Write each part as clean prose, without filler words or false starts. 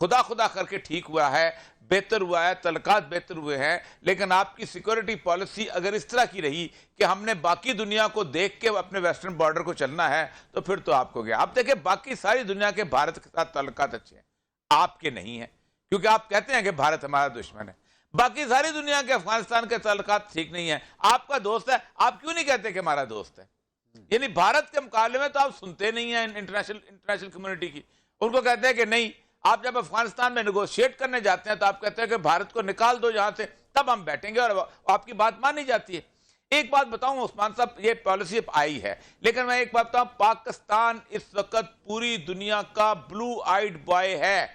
خدا خدا کر کے ٹھیک ہوا ہے، بہتر ہوا ہے، تعلقات بہتر ہوئے ہیں، لیکن آپ کی سیکورٹی پالیسی اگر اس طرح کی رہی کہ ہم نے باقی دنیا کو دیکھ کے اپنے ویسٹرن بارڈر کو چلنا ہے تو پھر تو آپ کو گیا. آپ دیکھیں باقی ساری دنیا کے بھارت کے ساتھ تعلقات اچھے ہیں، آپ کے نہیں ہیں، کیونکہ آپ کہتے ہیں کہ بھارت ہمارا دشمن ہے. باقی ساری دنیا کے افغانستان کے تعلقات ٹھیک نہیں ہیں، آپ کا دوست ہے، آپ کیوں نہیں کہتے کہ ہمارا دوست ہے؟ یعنی بھارت کے مقابلے میں تو آپ سنتے نہیں ہیں انٹرنیشنل کمیونٹی کی. ان کو کہتے ہیں کہ نہیں، آپ جب افغانستان میں نیگوشیٹ کرنے جاتے ہیں تو آپ کہتے ہیں کہ بھارت کو نکال دو یہاں سے، تب ہم بیٹھیں گے، اور آپ کی بات مانی جاتی ہے. ایک بات بتاؤں عثمان صاحب، یہ پالیسی اب آئی ہے، لیکن میں ایک بات بتاؤں، پاکستان اس وقت پوری دنیا کا بلو آئیڈ بوائے ہے.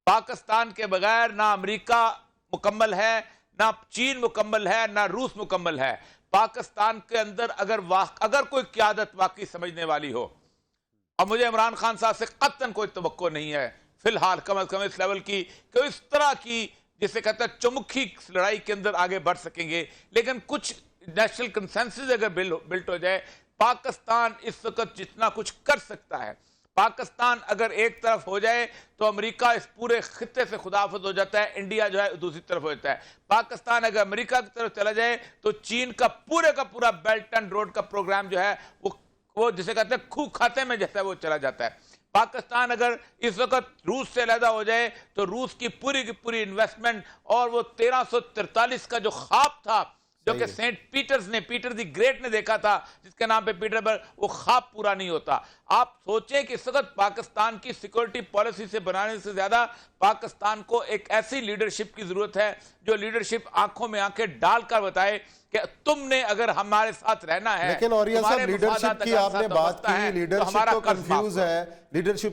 پاکستان کے بغیر نہ امریکہ مکمل ہے، نہ چین مکمل ہے، نہ روس مکمل ہے. پاکستان کے اندر اگر کوئی قیادت واقعی سمجھنے والی ہو، اور مجھے عمران خان صاحب سے قطعاً کوئی توقع نہیں ہے فی الحال، کم از کم اس لیول کی کہ اس طرح کی جسے کہتے ہیں چمکھی لڑائی کے اندر آگے بڑھ سکیں گے، لیکن کچھ نیشنل کنسنسس اگر بلٹ ہو جائے. پاکستان اس وقت جتنا کچھ کر سکتا ہے، پاکستان اگر ایک طرف ہو جائے تو امریکہ اس پورے خطے سے خداحافظ ہو جاتا ہے، انڈیا جو ہے دوسری طرف ہو جاتا ہے. پاکستان اگر امریکہ کی طرف چلا جائے تو چین کا پورا بیلٹ اینڈ روڈ کا پروگرام جو ہے وہ جسے کہتے ہیں کھو کھاتے میں جیسا وہ چلا جاتا ہے. پاکستان اگر اس وقت روس سے علیحدہ ہو جائے تو روس کی پوری انویسٹمنٹ اور وہ 1343 کا جو خواب تھا جو کہ سینٹ پیٹر دی گریٹ نے دیکھا تھا، جس کے نام پہ پیٹر، وہ خواب پورا نہیں ہوتا. آپ سوچیں کہ اس وقت پاکستان کی سیکورٹی پالیسی سے بنانے سے زیادہ پاکستان کو ایک ایسی لیڈرشپ کی ضرورت ہے جو لیڈرشپ آنکھوں میں آنکھیں ڈال کر بتائے کہ تم نے اگر ہمارے ساتھ رہنا ہے. لیکن اور یہ صاحب لیڈرشپ کی آپ نے بات کی، لیڈرشپ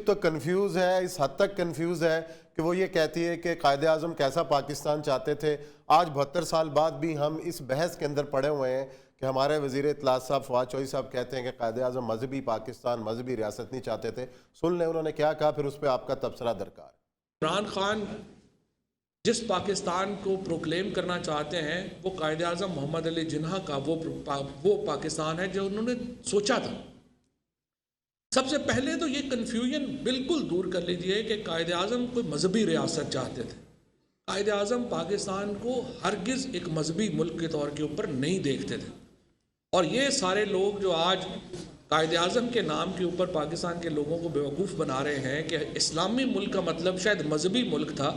تو کنفیوز ہے، اس حد تک کنفیوز ہے کہ وہ یہ کہتی ہے کہ قائد اعظم کیسا پاکستان چاہتے تھے. آج 72 سال بعد بھی ہم اس بحث کے اندر پڑے ہوئے ہیں کہ ہمارے وزیر اطلاعات صاحب فواد چوہدری صاحب کہتے ہیں کہ قائد اعظم مذہبی پاکستان، مذہبی ریاست نہیں چاہتے تھے. سن لیں انہوں نے کیا کہا، پھر اس پہ آپ کا تبصرہ درکار ہے. عمران خان جس پاکستان کو پروکلیم کرنا چاہتے ہیں وہ قائد اعظم محمد علی جناح کا وہ پاکستان ہے جو انہوں نے سوچا تھا. سب سے پہلے تو یہ کنفیوژن بالکل دور کر لیجئے کہ قائد اعظم کوئی مذہبی ریاست چاہتے تھے. قائد اعظم پاکستان کو ہرگز ایک مذہبی ملک کے طور کے اوپر نہیں دیکھتے تھے. اور یہ سارے لوگ جو آج قائد اعظم کے نام کے اوپر پاکستان کے لوگوں کو بیوقوف بنا رہے ہیں کہ اسلامی ملک کا مطلب شاید مذہبی ملک تھا،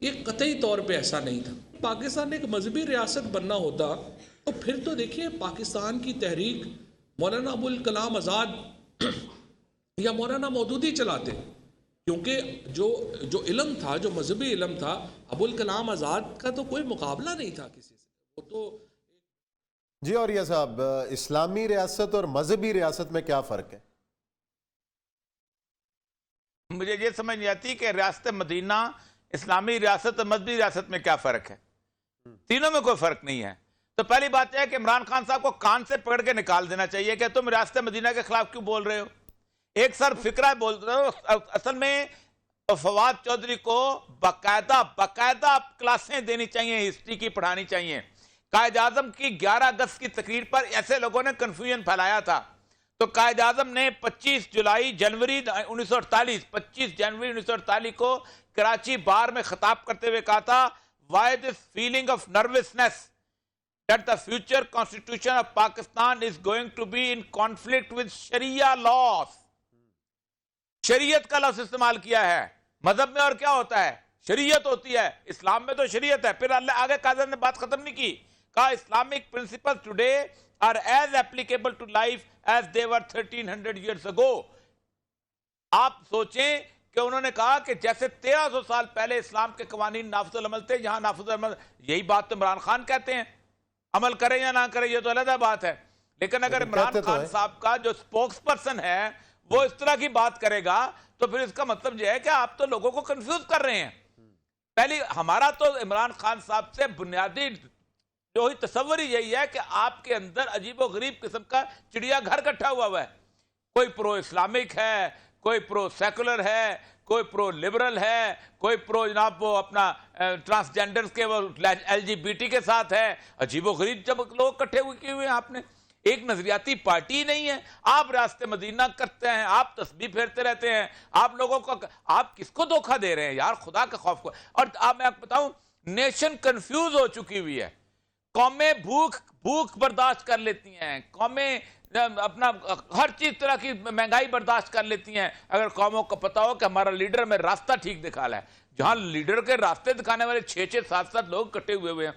یہ قطعی طور پہ ایسا نہیں تھا. پاکستان ایک مذہبی ریاست بننا ہوتا تو پھر تو دیکھیے پاکستان کی تحریک مولانا ابوالکلام آزاد یا مولانا مودودی چلاتے، کیونکہ جو علم تھا، جو مذہبی علم تھا، ابوالکلام آزاد کا تو کوئی مقابلہ نہیں تھا کسی سے. وہ تو جی. اور یہ صاحب اسلامی ریاست اور مذہبی ریاست میں کیا فرق ہے؟ مجھے یہ سمجھ نہیں آتی کہ ریاست مدینہ، اسلامی ریاست اور مذہبی ریاست میں کیا فرق ہے. تینوں میں کوئی فرق نہیں ہے. تو پہلی بات یہ ہے کہ عمران خان صاحب کو کان سے پکڑ کے نکال دینا چاہیے کہ تم ریاست مدینہ کے خلاف کیوں بول رہے ہو. ایک سر فکرہ بول رہے ہو. اصل میں فواد چودھری کو باقاعدہ کلاسیں دینی چاہیے، ہسٹری کی پڑھانی چاہیے. قائد اعظم کی 11 اگست کی تقریر پر ایسے لوگوں نے کنفیوژن پھیلایا تھا، تو قائد اعظم نے 25 جنوری 1948 کو کراچی بار میں خطاب کرتے ہوئے کہا تھا، "Why this feeling of nervousness that the future constitution of Pakistan is going to be in conflict with Sharia laws." شریعت کا لفظ استعمال کیا ہے. مذہب میں اور کیا ہوتا ہے؟ شریعت ہوتی ہے. اسلام میں تو شریعت ہے. پھر اللہ آگے قائد اعظم نے بات ختم نہیں کی، کہا Islamic principles today are as applicable to life as they were 1300 years ago. آپ سوچیں کہ انہوں نے کہا کہ جیسے 1300 سال پہلے اسلام کے قوانین نافذ العمل تھے، یہاں نافذ العمل. یہی بات تو عمران خان کہتے ہیں. عمل کریں یا نہ کریں یہ تو علیحدہ بات ہے، لیکن اگر عمران خان صاحب کا جو سپوکس پرسن ہے وہ اس طرح کی بات کرے گا تو پھر اس کا مطلب یہ ہے کہ آپ تو لوگوں کو کنفیوز کر رہے ہیں. پہلی ہمارا تو عمران خان صاحب سے بنیادی جو ہی تصور ہی یہی ہے کہ آپ کے اندر عجیب و غریب قسم کا چڑیا گھر کٹھا ہوا ہے. کوئی پرو اسلامک ہے، کوئی پرو سیکولر ہے، کوئی پرو لبرل ہے، کوئی پرو جناب وہ اپنا ٹرانسجینڈرز کے وہ LGBT کے ساتھ ہے. عجیب و غریب جب لوگ کٹھے ہوئے کیے ہوئے ہیں آپ نے. ایک نظریاتی پارٹی نہیں ہے. آپ راست مدینہ کرتے ہیں, آپ تسبیح پھیرتے رہتے ہیں, آپ لوگوں کو, آپ کس کو دھوکہ دے رہے ہیں یار, خدا کے خوف کو. اور میں آپ بتاؤں, نیشن کنفیوز ہو چکی ہوئی ہے. قومیں بھوک برداشت کر لیتی ہیں, قومیں اپنا ہر چیز طرح کی مہنگائی برداشت کر لیتی ہیں اگر قوموں کو پتا ہو کہ ہمارا لیڈر میں راستہ ٹھیک دکھا ہے. جہاں لیڈر کے راستے دکھانے والے 6-6 7-7 لوگ کٹے ہوئے ہیں,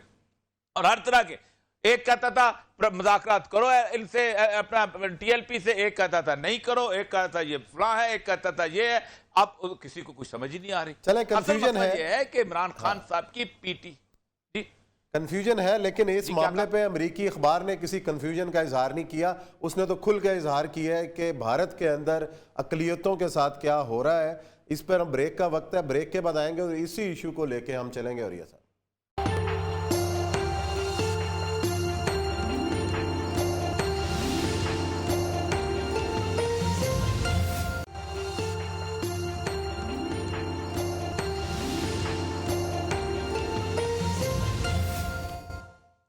اور ہر طرح کے. ایک کہتا تھا مذاکرات کرو ان سے, اپنا ٹی ایل پی سے, ایک کہتا تھا نہیں کرو, ایک کہتا تھا یہ فلاں ہے, ایک کہتا تھا یہ ہے. اب کسی کو کچھ سمجھ ہی نہیں آ رہی. چلیں, اصل کنفیوژن مسئلہ ہے, یہ ہے کہ عمران خان صاحب کی پی ٹی کنفیوژن ہے, لیکن اس معاملے پہ امریکی اخبار نے کسی کنفیوژن کا اظہار نہیں کیا. اس نے تو کھل کے اظہار کیا ہے کہ بھارت کے اندر اقلیتوں کے ساتھ کیا ہو رہا ہے. اس پر ہم بریک کا وقت ہے, بریک کے بعد آئیں گے اور اسی ایشو کو لے کے ہم چلیں گے. اور یہ صاحب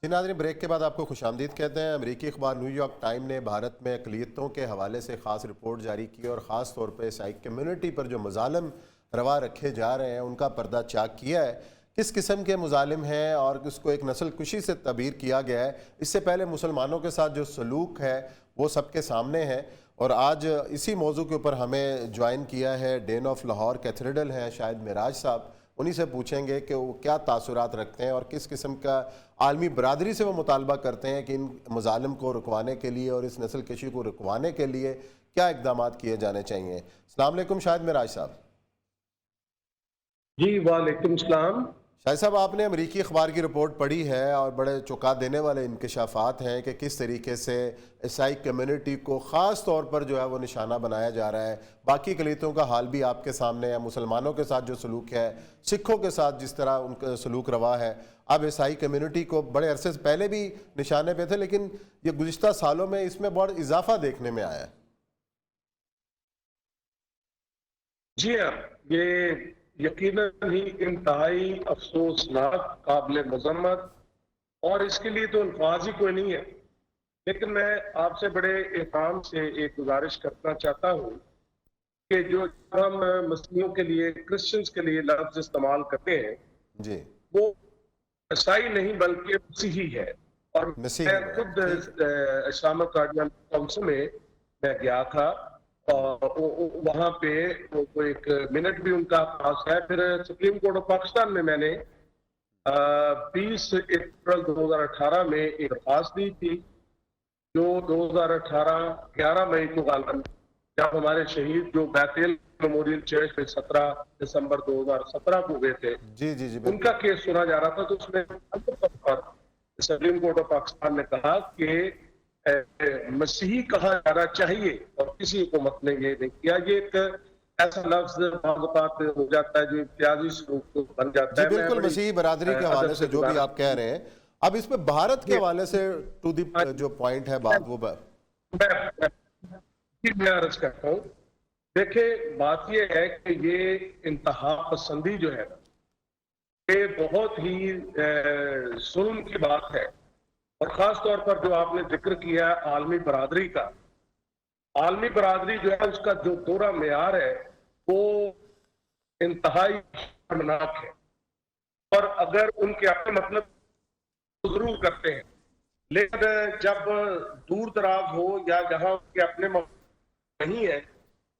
ناظرین, بریک کے بعد آپ کو خوش آمدید کہتے ہیں. امریکی اخبار نیو یارک ٹائم نے بھارت میں اقلیتوں کے حوالے سے خاص رپورٹ جاری کی اور خاص طور پہ عیسائی کمیونٹی پر جو مظالم روا رکھے جا رہے ہیں ان کا پردہ چاک کیا ہے. کس قسم کے مظالم ہیں اور اس کو ایک نسل کشی سے تعبیر کیا گیا ہے. اس سے پہلے مسلمانوں کے ساتھ جو سلوک ہے وہ سب کے سامنے ہے. اور آج اسی موضوع کے اوپر ہمیں جوائن کیا ہے ڈین آف لاہور کیتھیڈرل ہیں شاہد معراج صاحب. انہی سے پوچھیں گے کہ وہ کیا تاثرات رکھتے ہیں اور کس قسم کا عالمی برادری سے وہ مطالبہ کرتے ہیں کہ ان مظالم کو رکوانے کے لیے اور اس نسل کشی کو رکوانے کے لیے کیا اقدامات کیے جانے چاہیے. السلام علیکم شاہد معراج صاحب. جی وعلیکم السلام. شاہد صاحب, آپ نے امریکی اخبار کی رپورٹ پڑھی ہے اور بڑے چونکا دینے والے انکشافات ہیں کہ کس طریقے سے عیسائی کمیونٹی کو خاص طور پر جو ہے وہ نشانہ بنایا جا رہا ہے. باقی اقلیتوں کا حال بھی آپ کے سامنے ہے, مسلمانوں کے ساتھ جو سلوک ہے, سکھوں کے ساتھ جس طرح ان کا سلوک روا ہے. اب عیسائی کمیونٹی کو بڑے عرصے سے پہلے بھی نشانے پہ تھے, لیکن یہ گزشتہ سالوں میں اس میں بہت اضافہ دیکھنے میں آیا ہے. جی ہاں, یہ یقیناً ہی انتہائی افسوسناک, قابل مذمت, اور اس کے لیے تو الفاظ ہی کوئی نہیں ہے. لیکن میں آپ سے بڑے احترام سے ایک گزارش کرنا چاہتا ہوں کہ جو ہم مسیحیوں کے لیے, کرسچنز کے لیے لفظ استعمال کرتے ہیں جی, وہ عیسائی نہیں بلکہ مسیحی ہے. اور میں خود اسلامک گارڈین کونسل میں گیا تھا, اور وہاں پہ کوئی ایک منٹ بھی ان کا پاس ہے. پھر سپریم کورٹ آف پاکستان میں نے 20 اپریل 2018 میں ایک درخواست دی تھی, جو 2018 11 مئی کو غالباً جب ہمارے شہید جو بیتیل میموریل چرچ میں 17 دسمبر 2017 کو گئے تھے, جی جی جی, ان کا کیس سنا جا رہا تھا. تو اس میں سپریم کورٹ آف پاکستان نے کہا کہ مسیحی کہا جانا چاہیے, اور کسی حکومت نے یہ نہیں کیا. یہ ایک ایسا لفظ بعض اوقات ہو جاتا ہے جو امتیازی سلوک بن جاتا ہے. جی بالکل, مسیحی برادری کے حوالے سے جو بھی آپ کہہ رہے ہیں. اب اس پہ بھارت کے حوالے سے ٹو دی جو پوائنٹ ہے بات, وہ میں عرض کرتا ہوں. دیکھیں, بات یہ ہے کہ یہ انتہا پسندی جو ہے یہ بہت ہی ظلم کی بات ہے. اور خاص طور پر جو آپ نے ذکر کیا عالمی برادری کا, عالمی برادری جو ہے اس کا جو دورہ معیار ہے وہ انتہائی شرمناک ہے. اور اگر ان کے اپنے مطلب ضرور کرتے ہیں, لیکن جب دور دراز ہو یا جہاں ان کے اپنے نہیں ہے,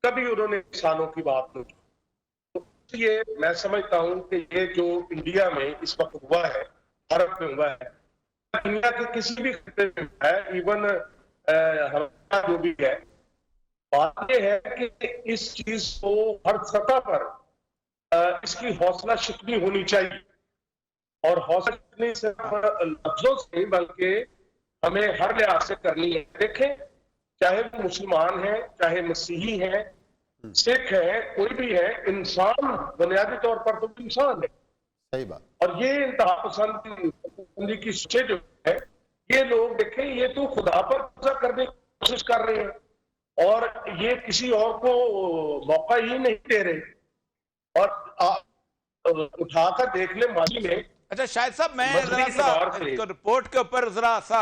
کبھی انہوں نے انسانوں کی بات نہیں کی. تو اس لیے میں سمجھتا ہوں کہ یہ جو انڈیا میں اس وقت ہوا ہے, بھارت میں ہوا ہے, دنیا کے کسی بھی خطے میں ہے, ایون ہمارا جو بھی ہے, بات یہ ہے کہ اس چیز کو ہر سطح پر اس کی حوصلہ شکنی ہونی چاہیے. اور حوصلہ شکنی صرف لفظوں سے نہیں بلکہ ہمیں ہر لحاظ سے کرنی ہے. دیکھیں, چاہے وہ مسلمان ہیں, چاہے مسیحی ہیں, سکھ ہیں, کوئی بھی ہے, انسان بنیادی طور پر تو انسان ہے. صحیح بات. اور یہ انتہا پسندی کی سوچ جو ہے, یہ لوگ دیکھیں یہ تو خدا پر قبضہ کرنے کی کوشش کر رہے ہیں, اور یہ کسی اور کو موقع ہی نہیں دے رہے. اور اٹھا کر دیکھ لیں ماضی میں. اچھا شاہد صاحب, میں ذرا سا رپورٹ کے اوپر ذرا سا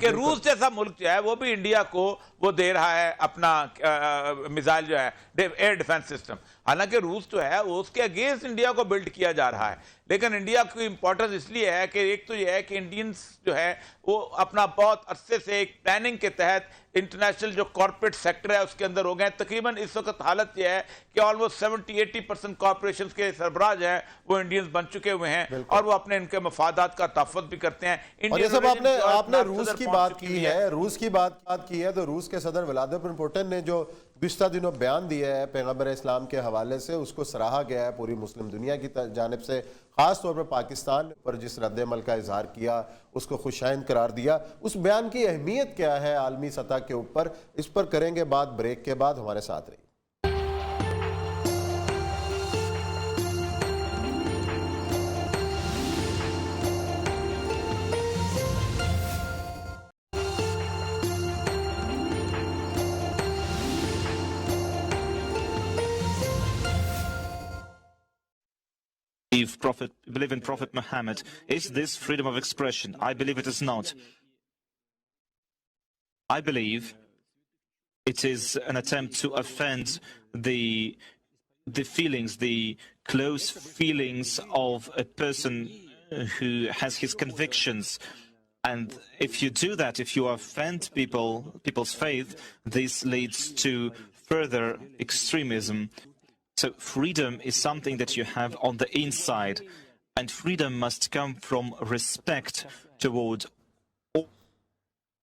کہ روس جیسا ملک جو ہے وہ بھی انڈیا کو وہ دے رہا ہے اپنا میزائل جو ہے ایئر ڈیفنس سسٹم. حالانکہ روس جو ہے وہ اس کے اگینسٹ انڈیا کو بلڈ کیا جا رہا ہے. لیکن انڈیا کی امپورٹنس اس لیے ہے کہ ایک تو یہ ہے کہ انڈینز جو ہے وہ اپنا بہت عرصے سے ایک پلاننگ کے تحت انٹرنیشنل جو کارپوریٹ سیکٹر ہے اس کے اندر ہو گئے. تقریباً اس وقت حالت یہ ہے کہ آلموسٹ 70-80% کارپوریشنز کے سربراہ جو ہیں وہ انڈینز بن چکے ہوئے ہیں اور وہ اپنے ان کے مفادات کا تحفظ بھی کرتے ہیں. اور یہ سب آپ نے روس کی بات کی ہے، روس کی بات کی ہے تو روس کے صدر ولادیمیر پوٹن نے جو گزشتہ دنوں بیان دیا ہے پیغمبر اسلام کے حوالے سے، اس کو سراہا گیا ہے پوری مسلم دنیا کی جانب سے، خاص طور پر پاکستان پر جس رد عمل کا اظہار کیا اس کو خوشائند قرار دیا. اس بیان کی اہمیت کیا ہے عالمی سطح کے اوپر، اس پر کریں گے بات بریک کے بعد. ہمارے ساتھ رہیے. Believe in Prophet Muhammad. Is this freedom of expression? I believe it is not. I believe it is an attempt to offend the feelings, the close feelings of a person who has his convictions. And if you do that, if you offend people's faith, this leads to further extremism. So freedom is something that you have on the inside, and freedom must come from respect toward all.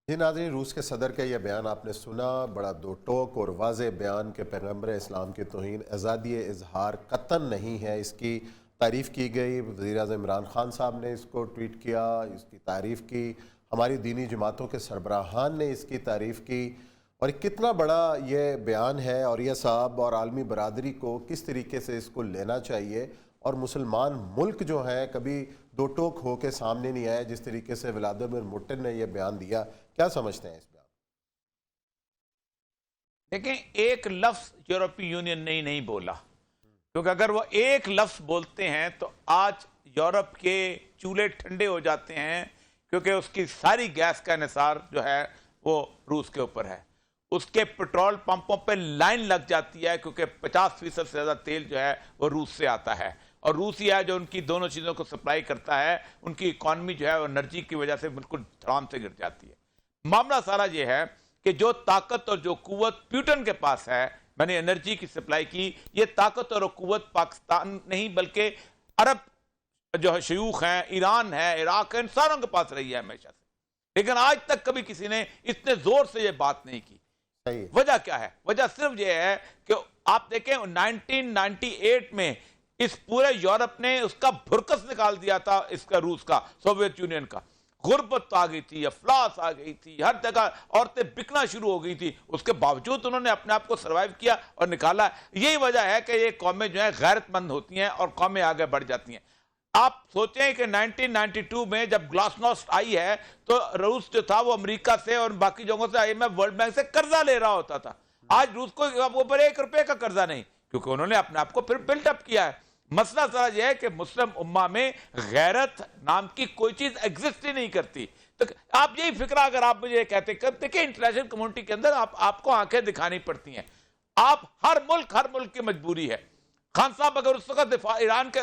جی ناظرین، روس کے صدر کا یہ بیان آپ نے سنا، بڑا دو ٹوک اور واضح بیان کہ پیغمبر اسلام کی توہین آزادی اظہار قطعاً نہیں ہے. اس کی تعریف کی گئی، وزیر اعظم عمران خان صاحب نے اس کو ٹویٹ کیا، اس کی تعریف کی، ہماری دینی جماعتوں کے سربراہان نے اس کی تعریف کی. اور کتنا بڑا یہ بیان ہے، اور یہ صاحب اور عالمی برادری کو کس طریقے سے اس کو لینا چاہیے. اور مسلمان ملک جو ہیں کبھی دو ٹوک ہو کے سامنے نہیں آئے جس طریقے سے ولادیمیر پوٹن نے یہ بیان دیا. کیا سمجھتے ہیں اس بیان؟ دیکھیں، ایک لفظ یورپی یونین نے نہیں بولا، کیونکہ اگر وہ ایک لفظ بولتے ہیں تو آج یورپ کے چولہے ٹھنڈے ہو جاتے ہیں، کیونکہ اس کی ساری گیس کا انحصار جو ہے وہ روس کے اوپر ہے. اس کے پیٹرول پمپوں پہ لائن لگ جاتی ہے، کیونکہ 50% سے زیادہ تیل جو ہے وہ روس سے آتا ہے، اور روس ہی ہے جو ان کی دونوں چیزوں کو سپلائی کرتا ہے. ان کی اکانومی جو ہے وہ انرجی کی وجہ سے بالکل دھڑام سے گر جاتی ہے. معاملہ سارا یہ ہے کہ جو طاقت اور جو قوت پیوٹن کے پاس ہے، میں نے انرجی کی سپلائی کی، یہ طاقت اور قوت پاکستان نہیں بلکہ عرب جو شیوخ ہیں، ایران ہے، عراق ہے، ان ساروں کے پاس رہی ہے ہمیشہ سے. لیکن آج تک کبھی کسی نے اتنے زور سے یہ بات نہیں کی. وجہ کیا ہے؟ وجہ صرف یہ ہے کہ آپ دیکھیں 1998 میں اس پورے یورپ نے اس کا بھرکس نکال دیا تھا، اس کا روس کا، سوویت یونین کا. غربت آ گئی تھی، افلاس آ گئی تھی، ہر جگہ عورتیں بکنا شروع ہو گئی تھی. اس کے باوجود انہوں نے اپنے آپ کو سروائیو کیا اور نکالا. یہی وجہ ہے کہ یہ قومیں جو ہیں غیرت مند ہوتی ہیں اور قومیں آگے بڑھ جاتی ہیں. آپ سوچیں کہ 1992 میں جب گلاسنوسٹ آئی ہے تو روس جو تھا وہ امریکہ سے اور باقی جگہوں سے IMF ورلڈ بینک سے قرضہ لے رہا ہوتا تھا. آج روس کو اوپر 1 روپے کا قرضہ نہیں، کیونکہ انہوں نے اپنے آپ کو پھر بلٹ اپ کیا ہے. مسئلہ سارا یہ ہے کہ مسلم امہ میں غیرت نام کی کوئی چیز ایگزسٹ ہی نہیں کرتی. تو آپ یہی فکرہ اگر آپ مجھے کہتے کہ انٹرنیشنل کمیونٹی کے اندر آپ کو آنکھیں دکھانی پڑتی ہیں. آپ ہر ملک کی مجبوری ہے. خان صاحب اگر اس وقت ایران کے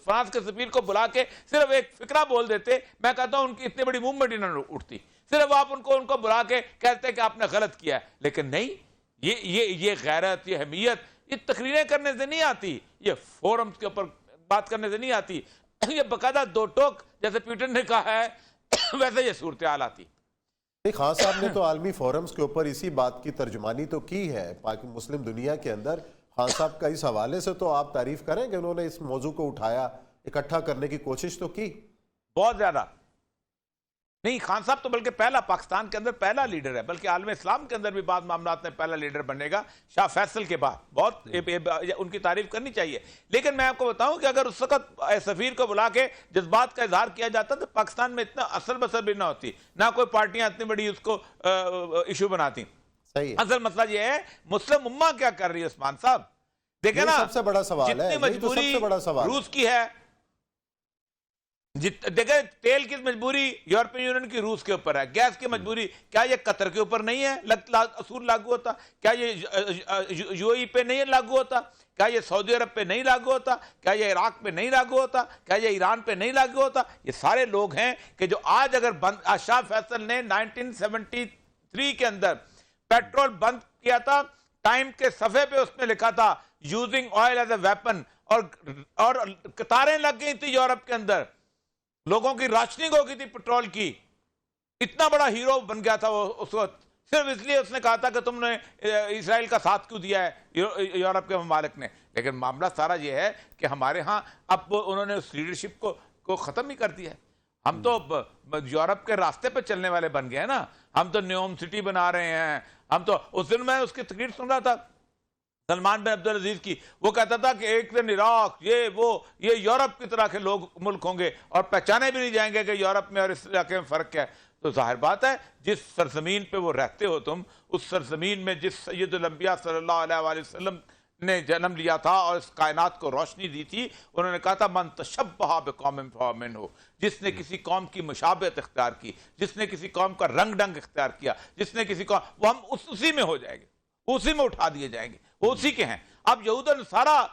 فرانس کے سفیر کو بلا کے صرف ایک فکرہ بول دیتے، میں کہتا ہوں ان کی اتنی بڑی موومنٹ نہ اٹھتی. صرف آپ ان کو بلا کے کہتے کہ آپ نے غلط کیا ہے. لیکن نہیں، یہ غیرت، یہ حمیت، یہ تقریریں کرنے سے نہیں آتی، یہ فورمز کے اوپر بات کرنے سے نہیں آتی. یہ باقاعدہ دو ٹوک جیسے پیوٹن نے کہا ہے ویسے یہ صورتحال آتی. خان صاحب نے تو عالمی فورمز کے اوپر اسی بات کی ترجمانی تو کی ہے مسلم دنیا کے اندر. خان صاحب کا اس حوالے سے تو آپ تعریف کریں کہ انہوں نے اس موضوع کو اٹھایا، اکٹھا کرنے کی کوشش تو کی بہت زیادہ. نہیں، خان صاحب تو بلکہ پہلا پاکستان کے اندر پہلا لیڈر ہے، بلکہ عالم اسلام کے اندر بھی بعض معاملات میں پہلا لیڈر بنے گا شاہ فیصل کے بعد. بہت ان کی تعریف کرنی چاہیے. لیکن میں آپ کو بتاؤں کہ اگر اس وقت سفیر کو بلا کے جذبات کا اظہار کیا جاتا تو پاکستان میں اتنا اثر بسر بھی نہ ہوتی، نہ کوئی پارٹیاں اتنی بڑی اس کو ایشو بناتی. اصل مسئلہ یہ ہے مسلم امہ کیا کر رہی ہے عثمان صاحب. دیکھیں نا، سب سے بڑا سوال ہے، جتنی مجبوری روس کی ہے دیکھیں تیل کی مجبوری یورپین یونین کی روس کے اوپر ہے، گیس کی مجبوری کیا یہ قطر کے اوپر نہیں ہے اصول لاگو ہوتا؟ کیا یہ یو اے ای پہ نہیں لاگو ہوتا؟ کیا یہ سعودی عرب پہ نہیں لاگو ہوتا؟ کیا یہ عراق پہ نہیں لاگو ہوتا؟ کیا یہ ایران پہ نہیں لاگو ہوتا؟ یہ سارے لوگ ہیں کہ جو آج اگر شاہ فیصل نے 1973 کے اندر پیٹرول بند کیا تھا، ٹائم کے صفحے پہ اس نے لکھا تھا using oil as a weapon, اور قطاریں لگ گئی تھی یورپ کے اندر، لوگوں کی راشننگ ہو گئی تھی پیٹرول کی، اتنا بڑا ہیرو بن گیا تھا وہ اس وقت، صرف اس لیے اس نے کہا تھا کہ تم نے اسرائیل کا ساتھ کیوں دیا ہے یورپ کے ممالک نے۔ لیکن معاملہ سارا یہ ہے کہ ہمارے ہاں اب انہوں نے اس لیڈرشپ کو ختم ہی کر دیا ہے۔ ہم تو یورپ کے راستے پہ چلنے والے بن گئے ہیں نا، ہم تو نیوم سٹی بنا رہے ہیں، ہم تو اس دن میں اس کی تقریر سن رہا تھا سلمان بن عبدالعزیز کی، وہ کہتا تھا کہ ایک دن عراق یہ یورپ کی طرح کے لوگ ملک ہوں گے اور پہچانے بھی نہیں جائیں گے کہ یورپ میں اور اس علاقے میں فرق کیا ہے۔ تو ظاہر بات ہے جس سرزمین پہ وہ رہتے ہو تم، اس سرزمین میں جس سید الانبیاء صلی اللہ علیہ وآلہ وسلم نے جنم لیا تھا اور اس کائنات کو روشنی دی تھی، انہوں نے کہا تھا من تشبہ بقوم فہو منہ، جس نے کسی قوم کی مشابہت اختیار کی، جس نے کسی قوم کا رنگ ڈنگ اختیار کیا، جس نے کسی قوم، وہ ہم اسی میں ہو جائیں گے، اسی میں اٹھا دیے جائیں گے، وہ اسی کے ہیں۔ اب یہود و نصارہ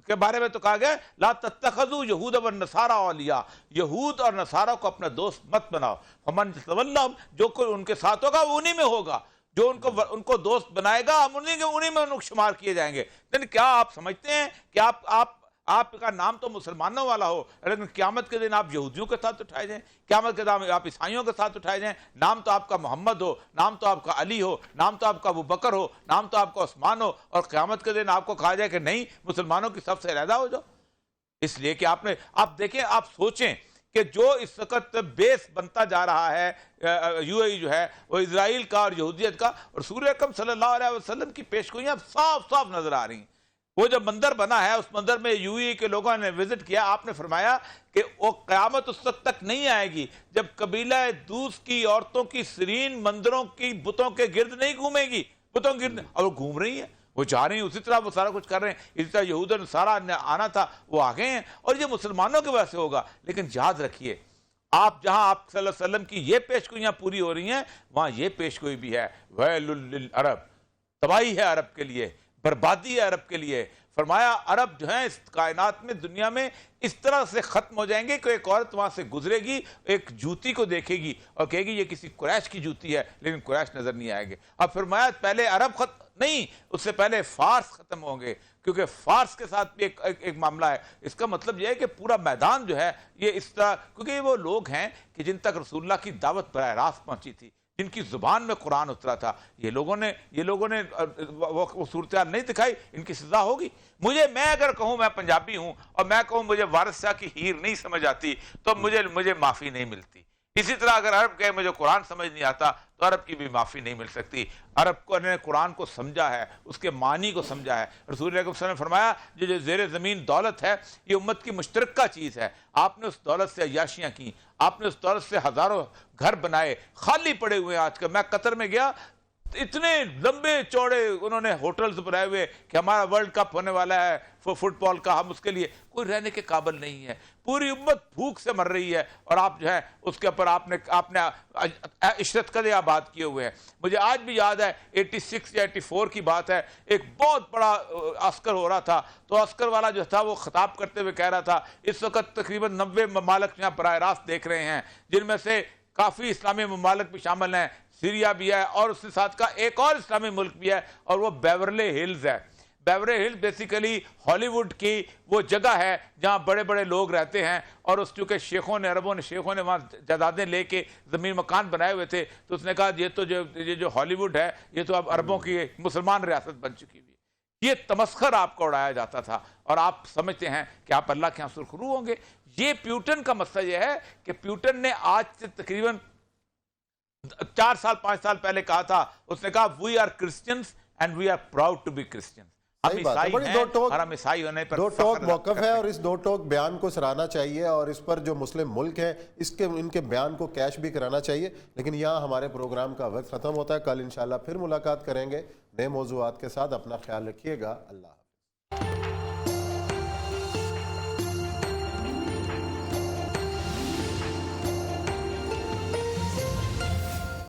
کے بارے میں تو کہا گیا لا تتخذوا یہود والنصارى اولیاء، یہود اور نصارہ کو اپنا دوست مت بناؤ، فمن یتولہم، جو کوئی ان کے ساتھ ہوگا وہ انہی میں ہوگا، جو ان کو دوست بنائے گا ہم انہی میں ان کو شمار کیے جائیں گے۔ لیکن کیا آپ سمجھتے ہیں کہ آپ کا نام تو مسلمانوں والا ہو، لیکن قیامت کے دن آپ یہودیوں کے ساتھ اٹھائے جائیں، قیامت کے دن آپ عیسائیوں کے ساتھ اٹھائے جائیں، نام تو آپ کا محمد ہو، نام تو آپ کا علی ہو، نام تو آپ کا ابوبکر ہو، نام تو آپ کا عثمان ہو، اور قیامت کے دن آپ کو کہا جائے کہ نہیں مسلمانوں کی صف سے علیحدہ ہو جاؤ۔ اس لیے کہ آپ دیکھیں، آپ سوچیں کہ جو اس وقت بیس بنتا جا رہا ہے یو اے ای جو ہے وہ اسرائیل کا اور یہودیت کا، اور رسول اکرم صلی اللہ علیہ وسلم کی پیشگوئیاں صاف صاف نظر آ رہی ہیں۔ وہ جو مندر بنا ہے اس مندر میں یو اے ای کے لوگوں نے وزٹ کیا، آپ نے فرمایا کہ وہ قیامت اس وقت تک نہیں آئے گی جب قبیلہ دوس کی عورتوں کی سرین مندروں کی بتوں کے گرد نہیں گھومے گی، بتوں کے گرد، اور وہ گھوم رہی ہیں، وہ جا رہی ہیں، اسی طرح وہ سارا کچھ کر رہے ہیں، اسی طرح یہود و نصارہ نے آنا تھا وہ آ گئے ہیں، اور یہ مسلمانوں کی وجہ سے ہوگا۔ لیکن یاد رکھیے جہاں آپ صلی اللہ علیہ وسلم کی یہ پیشگوئیاں پوری ہو رہی ہیں، وہاں یہ پیشگوئی بھی ہے ویل للعرب، تباہی ہے عرب کے لیے، بربادی ہے عرب کے لیے۔ فرمایا عرب جو ہیں اس کائنات میں دنیا میں اس طرح سے ختم ہو جائیں گے کہ ایک عورت وہاں سے گزرے گی، ایک جوتی کو دیکھے گی اور کہے گی یہ کسی قریش کی جوتی ہے، لیکن قریش نظر نہیں آئے گے۔ اب فرمایا پہلے عرب نہیں، اس سے پہلے فارس ختم ہوں گے، کیونکہ فارس کے ساتھ بھی ایک معاملہ ہے۔ اس کا مطلب یہ ہے کہ پورا میدان جو ہے یہ اس طرح، کیونکہ یہ وہ لوگ ہیں کہ جن تک رسول اللہ کی دعوت براہ راست پہنچی تھی، جن کی زبان میں قرآن اترا تھا، یہ لوگوں نے وہ صورتحال نہیں دکھائی، ان کی سزا ہوگی۔ میں اگر کہوں میں پنجابی ہوں اور میں کہوں مجھے وارث شاہ کی ہیر نہیں سمجھ آتی تو مجھے معافی نہیں ملتی۔ اسی طرح اگر عرب کہے مجھے قرآن سمجھ نہیں آتا تو عرب کی بھی معافی نہیں مل سکتی۔ عرب کو نے قرآن کو سمجھا ہے، اس کے معنی کو سمجھا ہے۔ رسول اللہ صلی اللہ علیہ وسلم نے فرمایا جو زیر زمین دولت ہے یہ امت کی مشترکہ چیز ہے۔ آپ نے اس دولت سے عیاشیاں کی، آپ نے اس دولت سے ہزاروں گھر بنائے، خالی پڑے ہوئے آج کل۔ میں قطر میں گیا، اتنے لمبے چوڑے انہوں نے ہوٹلز بنائے ہوئے کہ ہمارا ورلڈ کپ ہونے والا ہے فٹ بال کا، ہم اس کے لیے کوئی رہنے کے قابل نہیں ہے، پوری امت بھوک سے مر رہی ہے، اور آپ جو ہے اس کے اوپر آپ نے عشرت قدرے آباد کیے ہوئے ہیں۔ مجھے آج بھی یاد ہے 86 یا 84 کی بات ہے، ایک بہت بڑا عسکر ہو رہا تھا، تو عسکر والا جو تھا وہ خطاب کرتے ہوئے کہہ رہا تھا اس وقت تقریباً 90 ممالک یہاں براہ راست دیکھ رہے ہیں، جن میں سے کافی اسلامی ممالک بھی شامل ہیں، سیریا بھی ہے، اور اس کے ساتھ کا ایک اور اسلامی ملک بھی ہے، اور وہ بیورلی ہلز ہے۔ بیورلی ہلز بیسیکلی ہالی ووڈ کی وہ جگہ ہے جہاں بڑے بڑے لوگ رہتے ہیں، اور اس چونکہ شیخوں نے وہاں جائیدادیں لے کے زمین مکان بنائے ہوئے تھے، تو اس نے کہا یہ جو ہالی ووڈ ہے یہ تو اب عربوں کی مسلمان ریاست بن چکی ہوئی ہے۔ یہ تمسخر آپ کو اڑایا جاتا تھا، اور آپ سمجھتے ہیں کہ آپ اللہ کے یہاں سرخرو ہوں گے۔ یہ پیوٹن کا مسئلہ یہ ہے کہ پیوٹن نے آج سے تقریباً 4 سال 5 سال پہلے کہا تھا، اس نے کہا we are Christians and we are proud to be Christians, ہم عیسائی ہیں اور ہم عیسائی ہونے پر دو ٹوک موقف ہے، اور اس دو ٹوک بیان کو سراہنا چاہیے، اور اس پر جو مسلم ملک ہیں ان کے بیان کو کیش بھی کرانا چاہیے۔ لیکن یہاں ہمارے پروگرام کا وقت ختم ہوتا ہے، کل انشاءاللہ پھر ملاقات کریں گے نئے موضوعات کے ساتھ۔ اپنا خیال رکھیے گا، اللہ حافظ۔